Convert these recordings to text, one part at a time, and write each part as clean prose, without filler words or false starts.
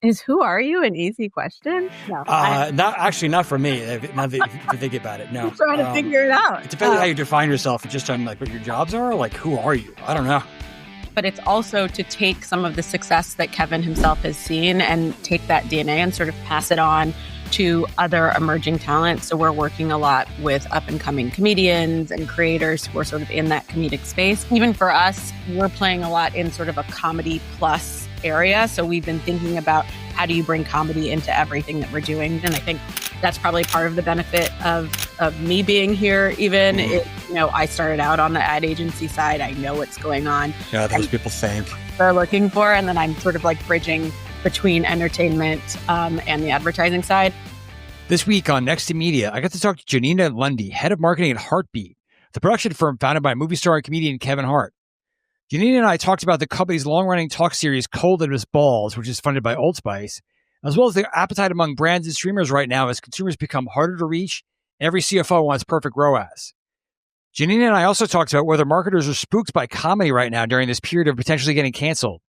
Is "Who are you" an easy question? No, Not for me. Now that if you think about it, no. I'm trying to figure it out. It depends on how you define yourself. It's just on like what your jobs are. Like, who are you? I don't know. But it's also to take some of the success that Kevin himself has seen and take that DNA and sort of pass it on to other emerging talent. So we're working a lot with up and coming comedians and creators who are sort of in that comedic space. Even for us, we're playing a lot in sort of a comedy plus area. So we've been thinking about how do you bring comedy into everything that we're doing? And I think that's probably part of the benefit of me being here. Even I started out on the ad agency side. I know what's going on. Yeah, those people think they're looking for, and then I'm sort of like bridging between entertainment and the advertising side. This week on Next to Media, I got to talk to Janina Lundy, head of marketing at Hartbeat, the production firm founded by movie star and comedian Kevin Hart. Janina and I talked about the company's long-running talk series Cold as Balls, which is funded by Old Spice, as well as the appetite among brands and streamers right now as consumers become harder to reach. Every CFO wants perfect ROAS. Janina and I also talked about whether marketers are spooked by comedy right now during this period of potentially getting canceled.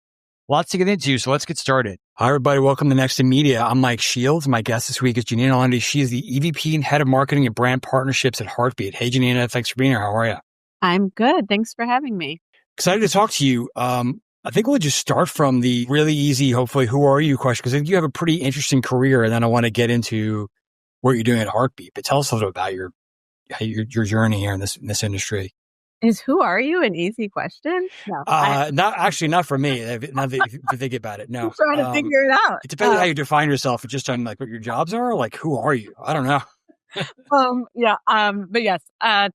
Lots to get into, so let's get started. Hi, everybody. Welcome to Next in Media. I'm Mike Shields. My guest this week is Janina Lundy. She is the EVP and Head of Marketing and Brand Partnerships at Hartbeat. Hey, Janina. Thanks for being here. How are you? I'm good. Thanks for having me. Excited to talk to you. I think we'll just start from the really easy, hopefully, who are you question, because I think you have a pretty interesting career, and then I want to get into what you're doing at Hartbeat. But tell us a little about your journey here in this industry. Is "Who are you" an easy question? No, not for me. Now that if you think about it, no. I'm trying to figure it out. It depends on how you define yourself. It's just on like what your jobs are. Like, who are you? I don't know. But yes,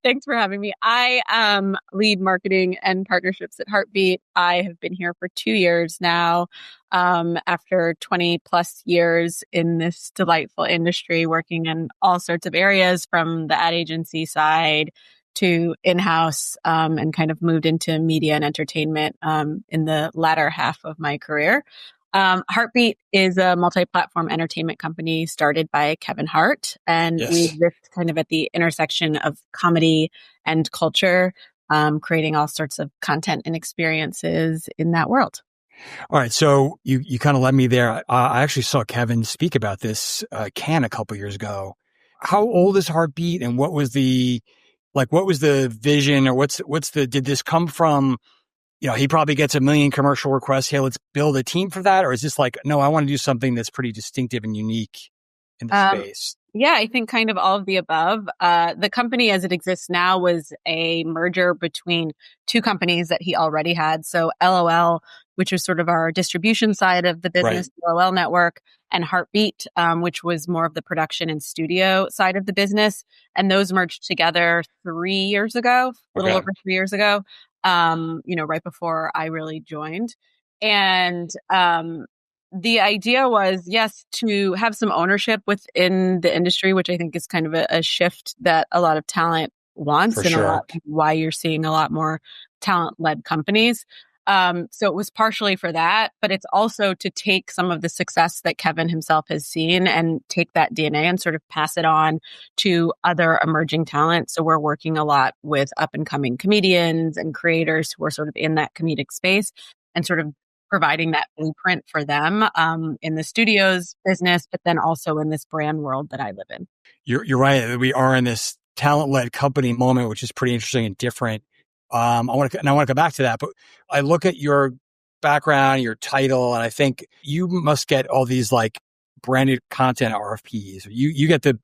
thanks for having me. I lead marketing and partnerships at Hartbeat. I have been here for 2 years now, after 20 plus years in this delightful industry, working in all sorts of areas from the ad agency side to in-house, and kind of moved into media and entertainment in the latter half of my career. Hartbeat is a multi-platform entertainment company started by Kevin Hart, and we exist kind of at the intersection of comedy and culture, creating all sorts of content and experiences in that world. All right. So you kind of led me there. I actually saw Kevin speak about this a couple years ago. How old is Hartbeat, and what was the vision, or did this come from? He probably gets a million commercial requests. Hey, let's build a team for that. Or is this like, no, I want to do something that's pretty distinctive and unique in the space? Yeah, I think kind of all of the above. The company as it exists now was a merger between two companies that he already had. So LOL, which was sort of our distribution side of the business, right. LOL Network, and Hartbeat, which was more of the production and studio side of the business. And those merged together 3 years ago, a little over 3 years ago. Right before I really joined. And the idea was, yes, to have some ownership within the industry, which I think is kind of a shift that a lot of talent wants, and a lot why you're seeing a lot more talent-led companies. So it was partially for that, but it's also to take some of the success that Kevin himself has seen and take that DNA and sort of pass it on to other emerging talent. So we're working a lot with up and coming comedians and creators who are sort of in that comedic space and sort of providing that blueprint for them in the studios business, but then also in this brand world that I live in. You're right. We are in this talent-led company moment, which is pretty interesting and different. I want to go back to that, but I look at your background, your title, and I think you must get all these like branded content RFPs. You get the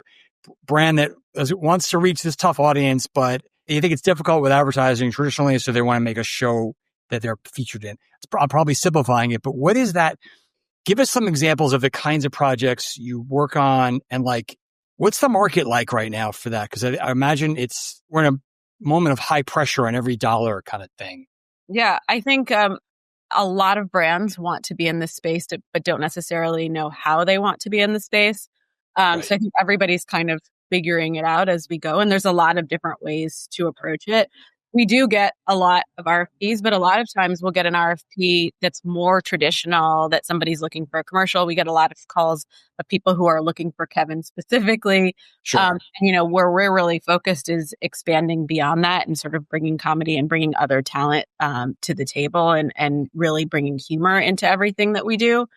brand that wants to reach this tough audience, but you think it's difficult with advertising traditionally, so they want to make a show that they're featured in. I'm probably simplifying it, but what is that? Give us some examples of the kinds of projects you work on, and like, what's the market like right now for that? Because I imagine we're in a moment of high pressure on every dollar kind of thing. Yeah, I think a lot of brands want to be in this space, but don't necessarily know how they want to be in the space. So I think everybody's kind of figuring it out as we go. And there's a lot of different ways to approach it. We do get a lot of RFPs, but a lot of times we'll get an RFP that's more traditional, that somebody's looking for a commercial. We get a lot of calls of people who are looking for Kevin specifically. Sure. Where we're really focused is expanding beyond that and sort of bringing comedy and bringing other talent to the table and really bringing humor into everything that we do.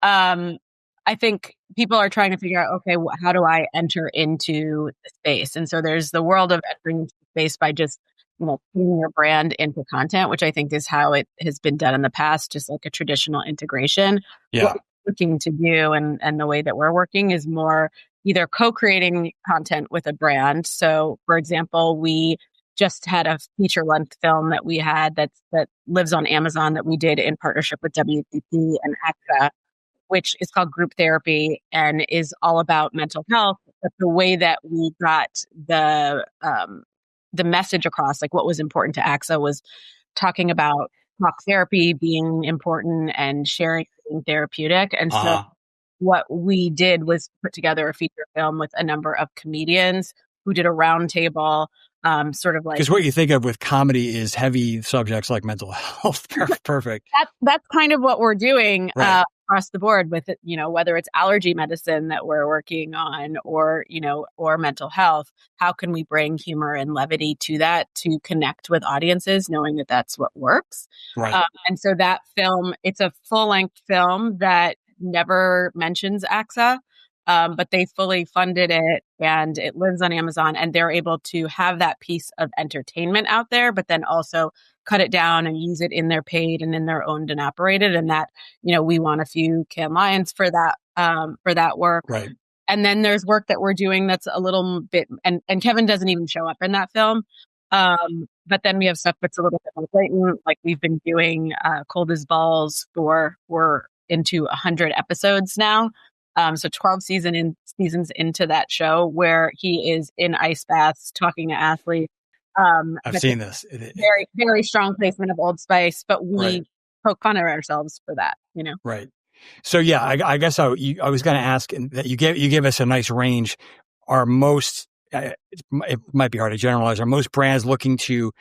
I think people are trying to figure out, okay, how do I enter into the space? And so there's the world of entering into space by just, putting your brand into content, which I think is how it has been done in the past, just like a traditional integration. What Yeah. we're looking to do and the way that we're working is more either co-creating content with a brand. So for example, we just had a feature length film that we had that lives on Amazon that we did in partnership with WPP and AXA, which is called Group Therapy and is all about mental health. But the way that we got the message across, like what was important to AXA, was talking about talk therapy being important and sharing being therapeutic. And so what we did was put together a feature film with a number of comedians who did a roundtable, sort of like, because what you think of with comedy is heavy subjects like mental health. Perfect. that's kind of what we're doing. Right. Across the board with it, whether it's allergy medicine that we're working on or mental health, how can we bring humor and levity to that to connect with audiences, knowing that that's what works. Right. And so that film, it's a full length film that never mentions AXA, but they fully funded it and it lives on Amazon, and they're able to have that piece of entertainment out there, but then also cut it down and use it in their paid and in their owned and operated. And that, we want a few Cannes Lions for that work. Right. And then there's work that we're doing that's a little bit, and Kevin doesn't even show up in that film. But then we have stuff that's a little bit more blatant. Like we've been doing Cold as Balls we're into 100 episodes now. So 12 seasons into that show where he is in ice baths talking to athletes. I've seen this. Very, very strong placement of Old Spice, but we poke fun at ourselves for that, Right. So yeah, I guess I was going to ask that you gave us a nice range. Are most, it might be hard to generalize, are most brands looking to,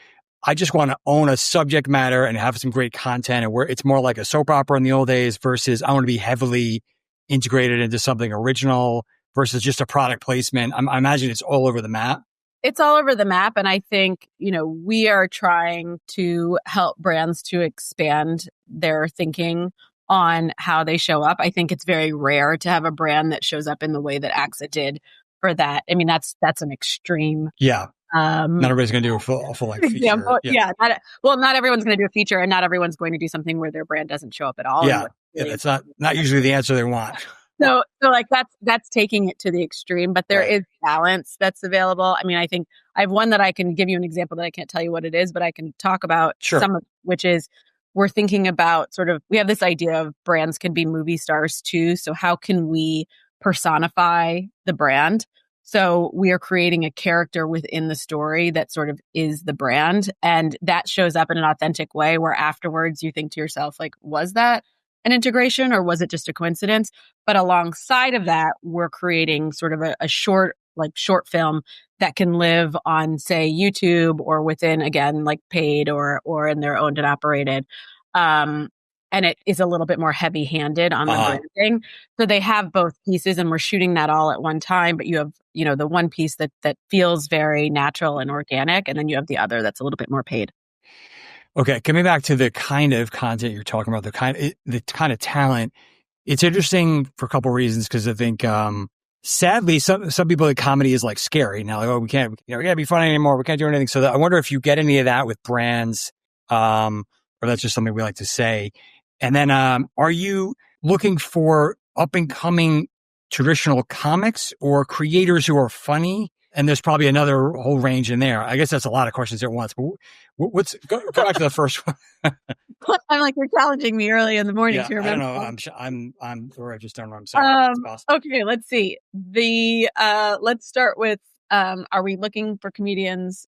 I just want to own a subject matter and have some great content, and where it's more like a soap opera in the old days versus I want to be heavily integrated into something original versus just a product placement? I imagine it's all over the map. It's all over the map. And I think, we are trying to help brands to expand their thinking on how they show up. I think it's very rare to have a brand that shows up in the way that AXA did for that. I mean, that's an extreme. Yeah. Not everybody's going to do a full length feature. Example. Yeah. Not everyone's going to do a feature, and not everyone's going to do something where their brand doesn't show up at all. Yeah. It's not usually the answer they want. So like that's taking it to the extreme, but there is balance that's available. I mean, I think I have one that I can give you an example that I can't tell you what it is, but I can talk about some of, which is we're thinking about we have this idea of brands can be movie stars too. So how can we personify the brand? So we are creating a character within the story that sort of is the brand, and that shows up in an authentic way where afterwards you think to yourself, like, was that an integration or was it just a coincidence? But alongside of that, we're creating sort of a short film that can live on, say, YouTube or within, again, like paid or in their owned and operated. And it is a little bit more heavy handed on the branding. So they have both pieces, and we're shooting that all at one time, but you have, the one piece that feels very natural and organic. And then you have the other that's a little bit more paid. Okay, coming back to the kind of content you're talking about, the kind of talent, it's interesting for a couple of reasons, because I think, sadly, some people think comedy is like scary now. Like, we can't be funny anymore. We can't do anything. So I wonder if you get any of that with brands, or that's just something we like to say. And then, are you looking for up and coming traditional comics or creators who are funny? And there's probably another whole range in there. I guess that's a lot of questions at once. But go back to the first one. I'm like, you're challenging me early in the morning to remember. I don't know. Or I just don't know. I'm sorry. Okay, let's see. Let's start with, are we looking for comedians?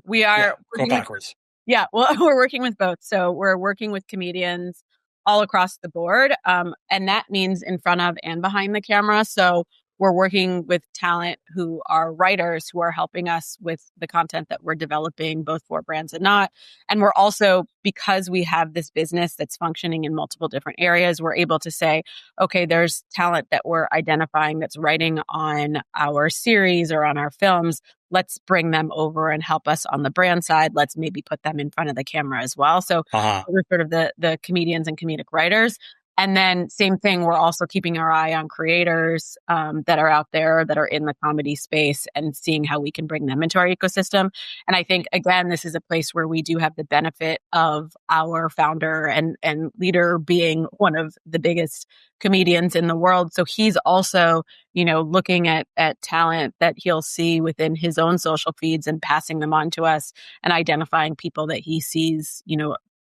We are. Yeah, go backwards. Yeah, well, we're working with both. So we're working with comedians all across the board. And that means in front of and behind the camera. So we're working with talent who are writers who are helping us with the content that we're developing, both for brands and not. And we're also, because we have this business that's functioning in multiple different areas, we're able to say, okay, there's talent that we're identifying that's writing on our series or on our films. Let's bring them over and help us on the brand side. Let's maybe put them in front of the camera as well. So we're sort of the comedians and comedic writers. And then same thing, we're also keeping our eye on creators that are out there that are in the comedy space and seeing how we can bring them into our ecosystem. And I think, again, this is a place where we do have the benefit of our founder and leader being one of the biggest comedians in the world. So he's also, looking at talent that he'll see within his own social feeds and passing them on to us and identifying people that he sees,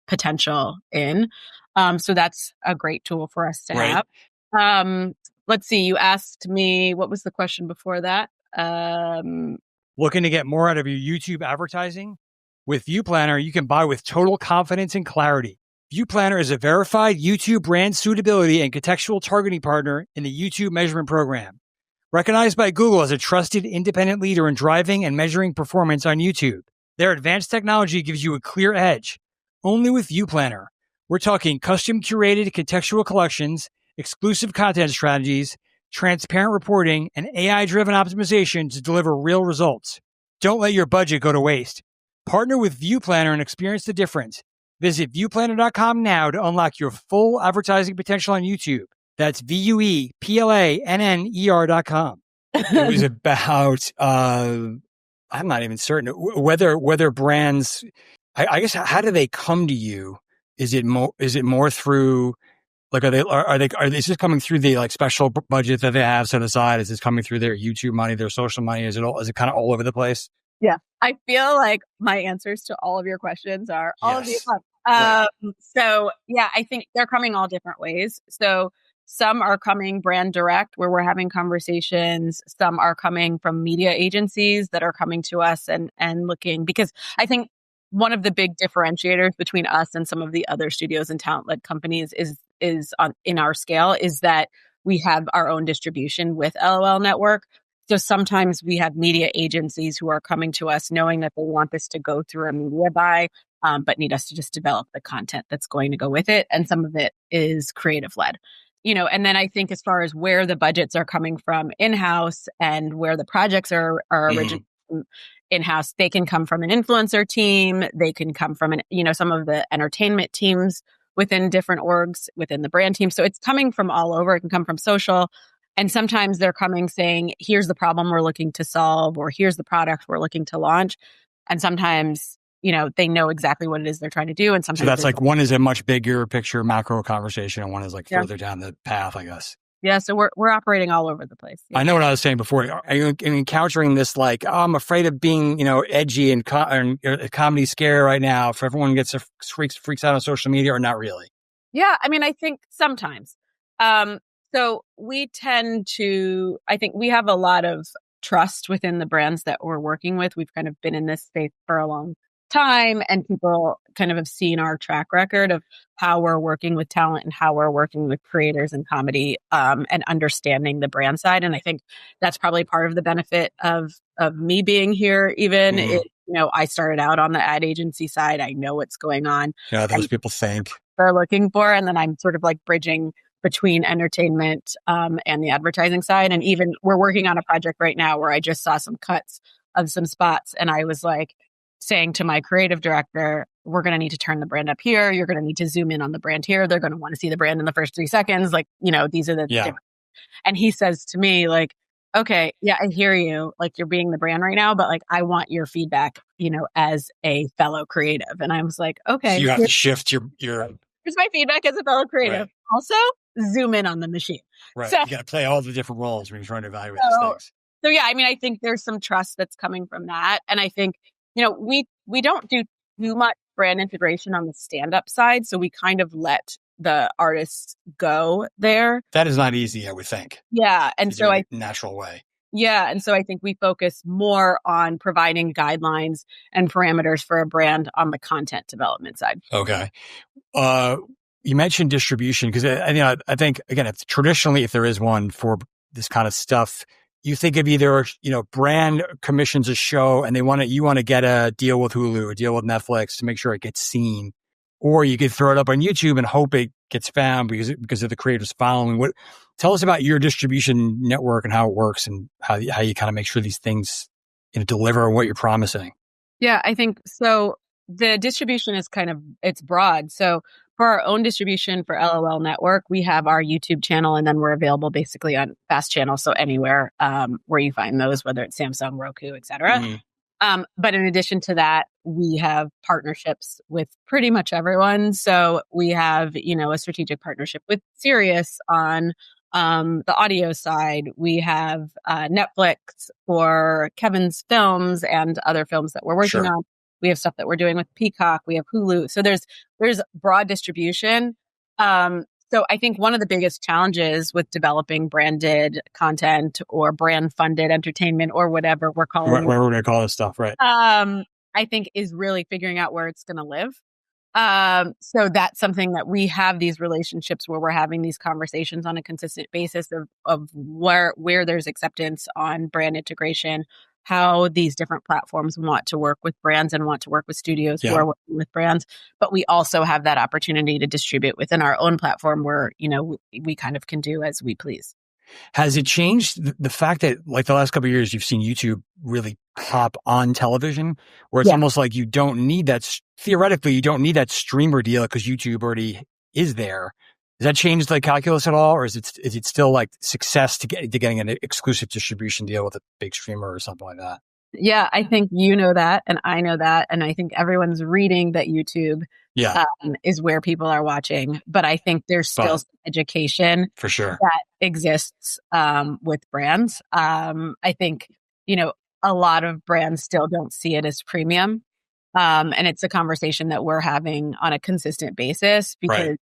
potential in. So that's a great tool for us to have. Let's see. You asked me, what was the question before that? Looking to get more out of your YouTube advertising? With ViewPlanner, you can buy with total confidence and clarity. ViewPlanner is a verified YouTube brand suitability and contextual targeting partner in the YouTube measurement program. Recognized by Google as a trusted independent leader in driving and measuring performance on YouTube. Their advanced technology gives you a clear edge. Only with ViewPlanner. We're talking custom curated contextual collections, exclusive content strategies, transparent reporting, and AI-driven optimization to deliver real results. Don't let your budget go to waste. Partner with ViewPlanner and experience the difference. Visit viewplanner.com now to unlock your full advertising potential on YouTube. That's ViewPlanner.com. It was about, I'm not even certain whether brands, I guess, how do they come to you? Is it more through, like, are they is this coming through the special budget that they have set aside? Is this coming through their YouTube money, their social money? Is it kind of all over the place? Yeah. I feel like my answers to all of your questions are all of the above. So yeah, I think they're coming all different ways. So some are coming brand direct where we're having conversations. Some are coming from media agencies that are coming to us and looking, because I think one of the big differentiators between us and some of the other studios and talent-led companies is in our scale is that we have our own distribution with LOL Network. So sometimes we have media agencies who are coming to us knowing that they want this to go through a media buy, but need us to just develop the content that's going to go with it. And some of it is creative-led. And then I think as far as where the budgets are coming from in-house and where the projects are originating in-house, they can come from an influencer team. They can come from some of the entertainment teams within different orgs, within the brand team. So it's coming from all over. It can come from social. And sometimes they're coming saying, here's the problem we're looking to solve, or here's the product we're looking to launch. And sometimes, they know exactly what it is they're trying to do. And sometimes so that's like one is a much bigger picture macro conversation, and one is further down the path, I guess. Yeah, so we're operating all over the place. Yeah. I know what I was saying before. Are you encountering this I'm afraid of being, edgy and a comedy scare right now if everyone gets freaks out on social media, or not really? Yeah, I mean, I think sometimes. So I think we have a lot of trust within the brands that we're working with. We've kind of been in this space for a long time, and people kind of have seen our track record of how we're working with talent and how we're working with creators in comedy, and understanding the brand side. And I think that's probably part of the benefit of me being here. Even I started out on the ad agency side. I know what's going on. Yeah, those people think they're looking for, and then I'm sort of bridging between entertainment and the advertising side. And even we're working on a project right now where I just saw some cuts of some spots, and I was saying to my creative director, we're going to need to turn the brand up here. You're going to need to zoom in on the brand here. They're going to want to see the brand in the first 3 seconds. These are the different. And he says to me, okay, yeah, I hear you. You're being the brand right now, but I want your feedback, as a fellow creative. And I was like, okay. So you have to shift your here's my feedback as a fellow creative. Right. Also, zoom in on the machine. Right. So, you got to play all the different roles when you're trying to evaluate these things. So yeah, I mean, I think there's some trust that's coming from that. And I think, we don't do too much brand integration on the stand-up side. So we kind of let the artists go there. That is not easy, I would think. Yeah. And so natural way. Yeah. And so I think we focus more on providing guidelines and parameters for a brand on the content development side. Okay. You mentioned distribution because I think, again, if there is one for this kind of stuff, you think of either, brand commissions a show and you want to get a deal with Hulu, a deal with Netflix to make sure it gets seen, or you could throw it up on YouTube and hope it gets found because of the creators following. Tell us about your distribution network and how it works and how you kind of make sure these things deliver what you're promising. Yeah, I think so. The distribution is it's broad. So for our own distribution for LOL Network, we have our YouTube channel, and then we're available basically on FAST channels. So anywhere where you find those, whether it's Samsung, Roku, etc. But in addition to that, we have partnerships with pretty much everyone. So we have, a strategic partnership with Sirius on the audio side. We have Netflix for Kevin's films and other films that we're working on. We have stuff that we're doing with Peacock. We have Hulu. So there's broad distribution. So I think one of the biggest challenges with developing branded content or brand funded entertainment or whatever we're calling whatever we're going to call this stuff, right? I think is really figuring out where it's going to live. So that's something that we have these relationships where we're having these conversations on a consistent basis of where there's acceptance on brand integration, how these different platforms want to work with brands and want to work with studios who are working with brands. But we also have that opportunity to distribute within our own platform where, we kind of can do as we please. Has it changed the fact that like the last couple of years, you've seen YouTube really pop on television where it's almost like you don't need that, theoretically, you don't need that streamer deal because YouTube already is there. Has that changed the calculus at all? Or is it still like success to getting an exclusive distribution deal with a big streamer or something like that? Yeah, I think you know that, and I know that, and I think everyone's reading that YouTube is where people are watching. But I think there's still some education for sure that exists with brands. I think a lot of brands still don't see it as premium, and it's a conversation that we're having on a consistent basis because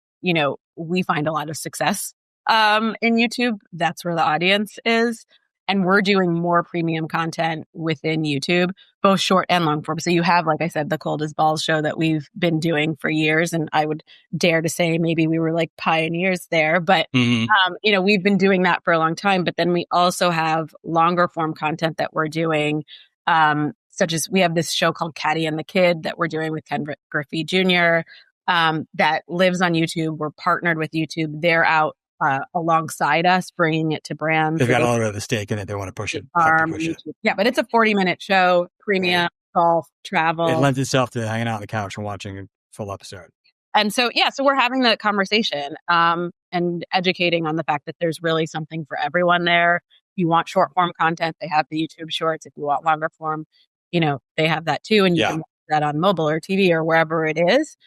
we find a lot of success in YouTube. That's where the audience is. And we're doing more premium content within YouTube, both short and long form. So you have, like I said, the Cold as Balls show that we've been doing for years. And I would dare to say maybe we were like pioneers there. But, we've been doing that for a long time. But then we also have longer form content that we're doing, such as we have this show called Caddy and the Kid that we're doing with Ken Griffey Jr. That lives on YouTube. We're partnered with YouTube. They're out alongside us, bringing it to brands. They've got a little bit of a stake in it. They want to push it. Yeah, but it's a 40-minute show, premium, golf, travel. It lends itself to hanging out on the couch and watching a full episode. And so, so we're having that conversation and educating on the fact that there's really something for everyone there. If you want short form content, they have the YouTube Shorts. If you want longer form, they have that too. And you can watch that on mobile or TV or wherever it is.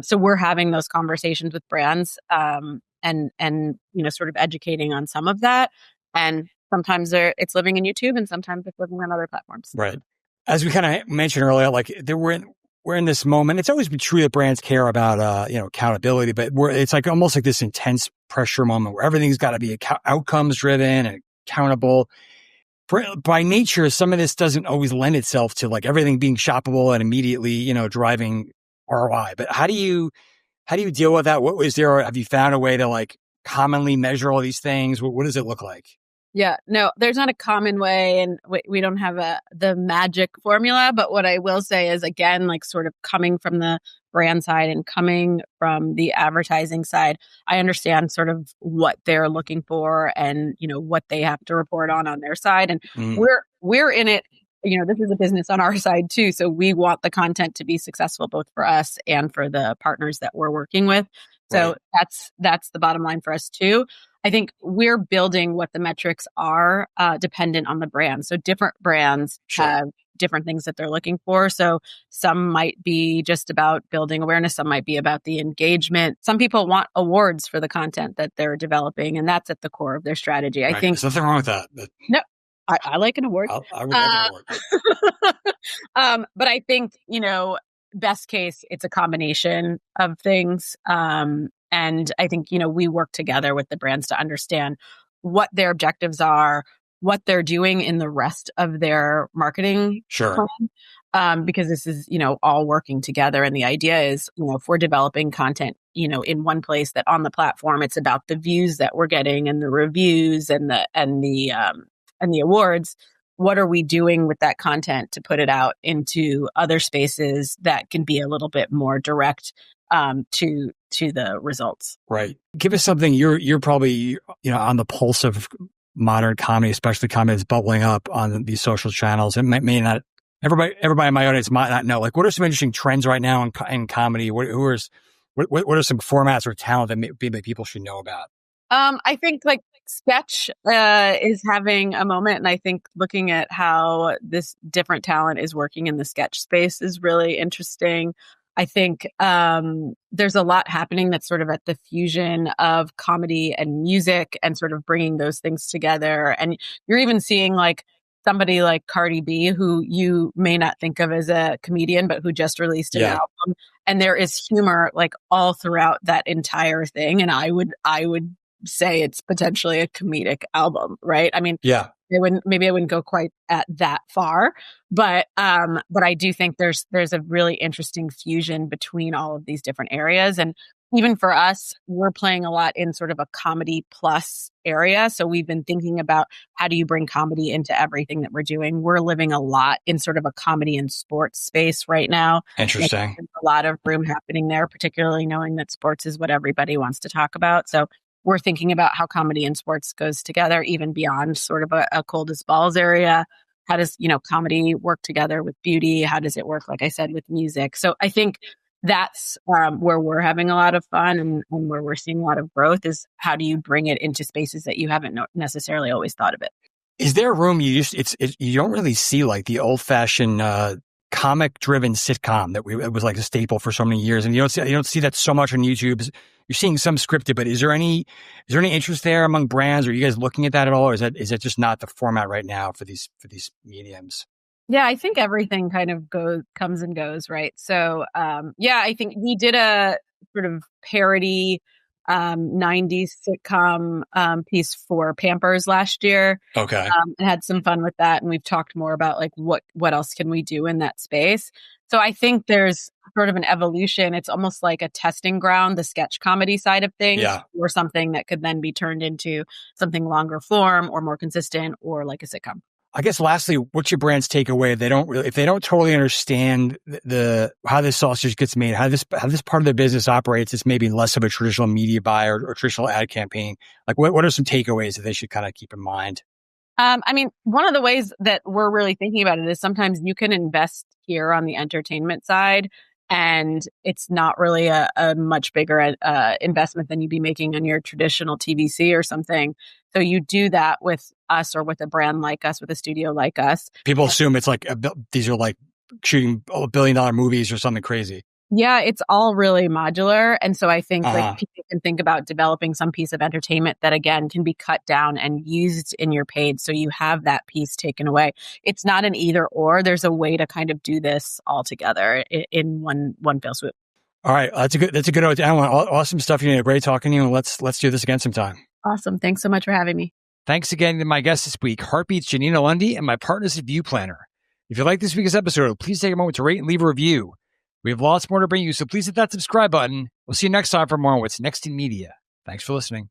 So we're having those conversations with brands. And sort of educating on some of that. And sometimes it's living in YouTube and sometimes it's living on other platforms. Right. As we kind of mentioned earlier, like we're in this moment. It's always been true that brands care about, accountability, but it's like almost like this intense pressure moment where everything's got to be outcomes driven and accountable. By nature, some of this doesn't always lend itself to like everything being shoppable and immediately, driving ROI. But how do you deal with that? Have you found a way to like commonly measure all these things? What does it look like? Yeah, no, there's not a common way and we don't have the magic formula. But what I will say is, again, like sort of coming from the brand side and coming from the advertising side, I understand sort of what they're looking for and, what they have to report on their side. And we're in it. This is a business on our side too. So we want the content to be successful both for us and for the partners that we're working with. So that's the bottom line for us too. I think we're building what the metrics are dependent on the brand. So different brands have different things that they're looking for. So some might be just about building awareness. Some might be about the engagement. Some people want awards for the content that they're developing, and that's at the core of their strategy. I think there's nothing wrong with that. But... No. I like an award. I would like an award. But I think, best case, it's a combination of things. And I think, we work together with the brands to understand what their objectives are, what they're doing in the rest of their marketing plan. Because this is, all working together. And the idea is, if we're developing content, in one place, that on the platform, it's about the views that we're getting and the reviews and the awards. What are we doing with that content to put it out into other spaces that can be a little bit more direct to the results? Right. Give us something. You're probably on the pulse of modern comedy, especially comedy that's bubbling up on these social channels. It may not. Everybody in my audience might not know. Like, what are some interesting trends right now in comedy? Who are What are some formats or talent that people should know about? I think like sketch is having a moment, and I think looking at how this different talent is working in the sketch space is really interesting. I think there's a lot happening that's sort of at the fusion of comedy and music and sort of bringing those things together. And you're even seeing like somebody like Cardi B, who you may not think of as a comedian, but who just released an Yeah. album. And there is humor like all throughout that entire thing. And I would say it's potentially a comedic album, right? I mean, Yeah. maybe I wouldn't go quite at that far, but I do think there's a really interesting fusion between all of these different areas. And even for us, we're playing a lot in sort of a comedy plus area. So we've been thinking about how do you bring comedy into everything that we're doing. We're living a lot in sort of a comedy and sports space right now. Interesting. There's a lot of room happening there, particularly knowing that sports is what everybody wants to talk about. So we're thinking about how comedy and sports goes together, even beyond sort of a cold as balls area. How does, comedy work together with beauty? How does it work, like I said, with music? So I think that's where we're having a lot of fun and where we're seeing a lot of growth is how do you bring it into spaces that you haven't necessarily always thought of it? Is there room you don't really see like the old fashioned comic driven sitcom that it was like a staple for so many years, and you don't see that so much on YouTube. You're seeing some scripted, but is there any interest there among brands? Are you guys looking at that at all, or is that just not the format right now for these mediums? Yeah, I think everything kind of comes and goes, right? So, I think we did a sort of parody 90s sitcom piece for Pampers last year. Okay. And had some fun with that. And we've talked more about like what else can we do in that space. So I think there's sort of an evolution. It's almost like a testing ground, the sketch comedy side of things, or something that could then be turned into something longer form or more consistent or like a sitcom. I guess lastly, what's your brand's takeaway? If they don't totally understand how this sausage gets made, how this part of the business operates, it's maybe less of a traditional media buy or traditional ad campaign. Like what are some takeaways that they should kind of keep in mind? I mean, one of the ways that we're really thinking about it is sometimes you can invest here on the entertainment side, and it's not really a much bigger investment than you'd be making on your traditional TVC or something. So you do that with us or with a brand like us, with a studio like us. People assume it's like these are like shooting $1 billion movies or something crazy. Yeah, it's all really modular. And so I think like people can think about developing some piece of entertainment that, again, can be cut down and used in your paid. So you have that piece taken away. It's not an either or. There's a way to kind of do this all together in one fell swoop. All right. That's a good note. Alan, awesome stuff. Great talking to you. And let's do this again sometime. Awesome. Thanks so much for having me. Thanks again to my guest this week, Hartbeat's Janina Lundy, and my partners at View Planner. If you like this week's episode, please take a moment to rate and leave a review. We have lots more to bring you, so please hit that subscribe button. We'll see you next time for more on what's next in media. Thanks for listening.